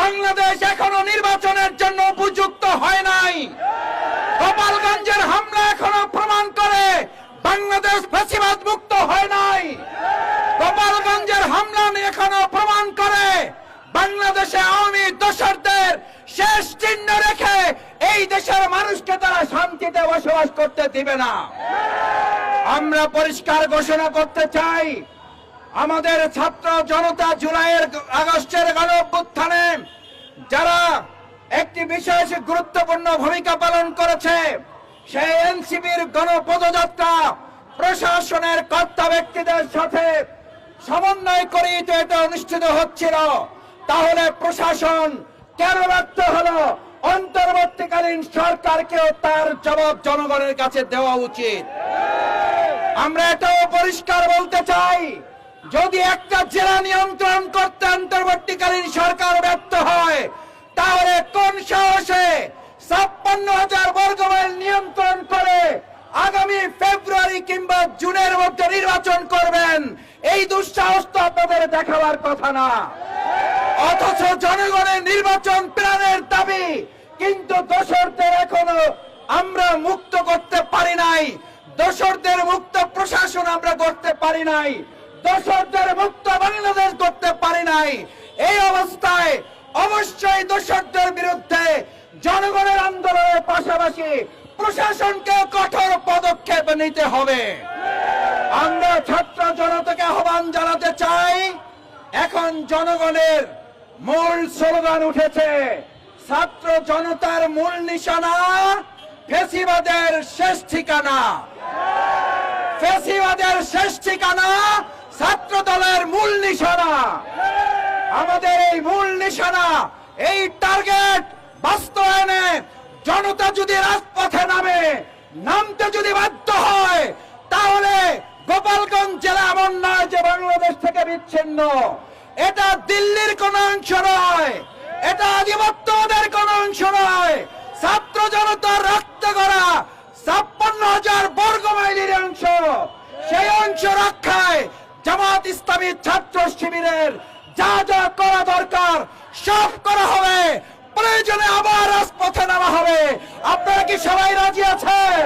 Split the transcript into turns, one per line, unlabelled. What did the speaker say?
বাংলাদেশ এখনো নির্বাচনের জন্য উপযুক্ত হয় নাই। গোপালগঞ্জের হামলা এখনো প্রমাণ করে বাংলাদেশ ফ্যাসিবাদ মুক্ত হয় নাই। গোপালগঞ্জের হামলা এখনো প্রমাণ করে বাংলাদেশে আওয়ামী দোসরদের শেষ চিহ্ন রেখে এই দেশের মানুষকে তারা শান্তিতে বসবাস করতে দিবে না। আমরা পরিষ্কার ঘোষণা করতে চাই, আমাদের ছাত্র জনতা জুলাইয়ের আগস্টের গণ অভ্যুত্থানে যারা একটি বিশেষ গুরুত্বপূর্ণ ভূমিকা পালন করেছে, সেই এনসিপির গণপদযাত্রা প্রশাসনের কর্তা ব্যক্তিদের সাথে সমন্বয় করেই তো এটা অনুষ্ঠিত হচ্ছিল। তাহলে প্রশাসন কেন ব্যর্থ হলো? অন্তর্বর্তীকালীন সরকারকেও তার জবাব জনগণের কাছে দেওয়া উচিত। আমরা এটাও পরিষ্কার বলতে চাই, যদি একটা জেলা নিয়ন্ত্রণ করতে অন্তর্বর্তীকালীন সরকার ব্যর্থ হয়, তাহলে কোন সাহসে 56,000 বর্গমাইল নিয়ন্ত্রণ করে আগামী ফেব্রুয়ারি কিংবা জুনের মধ্যে নির্বাচন করবেন? এই দুঃসাহস তো আপনাদের দেখাবার কথা না। অথচ জনগণের নির্বাচন প্রাণের দাবি, কিন্তু দোসরদের এখনো আমরা মুক্ত করতে পারি নাই। দোসরদের মুক্ত প্রশাসন আমরা করতে পারি নাই, দোসরদের মুক্ত বাংলাদেশ করতে পারি নাই। এই অবস্থায় অবশ্যই দোসরদের বিরুদ্ধে জনগণের আন্দোলনের পাশাপাশি প্রশাসনকে কঠোর পদক্ষেপ নিতে হবে। আমরা ছাত্র জনতাকে আহ্বান জানাতে চাই, এখন জনগণের মূল স্লোগান উঠেছে, ছাত্র জনতার মূল নিশানা ফ্যাসিবাদের শেষ ঠিকানা। ফ্যাসিবাদের শেষ ঠিকানা ছাত্র দলের মূল নিশানা। আমাদের এই মূল নিশানা, এই টার্গেট বাস্তবায়নে জনতা যদি রাজপথে নামতে যদি বাধ্য হয়, তাহলে গোপালগঞ্জ জেলা এমন নয় যে বাংলাদেশ থেকে বিচ্ছিন্ন। এটা দিল্লির কোন অংশ নয়, এটা আধিপত্যবাদের কোন অংশ নয়। ছাত্র জনতার রক্ত গড়া 56,000 বর্গমাইলের অংশ। সেই অংশ রক্ষায় জামাত ইসলামী ছাত্র শিবিরের যা যা করা দরকার সব করা হবে। প্রয়োজনে আবার রাজপথে নামা হবে। আপনারা কি সবাই রাজি আছেন?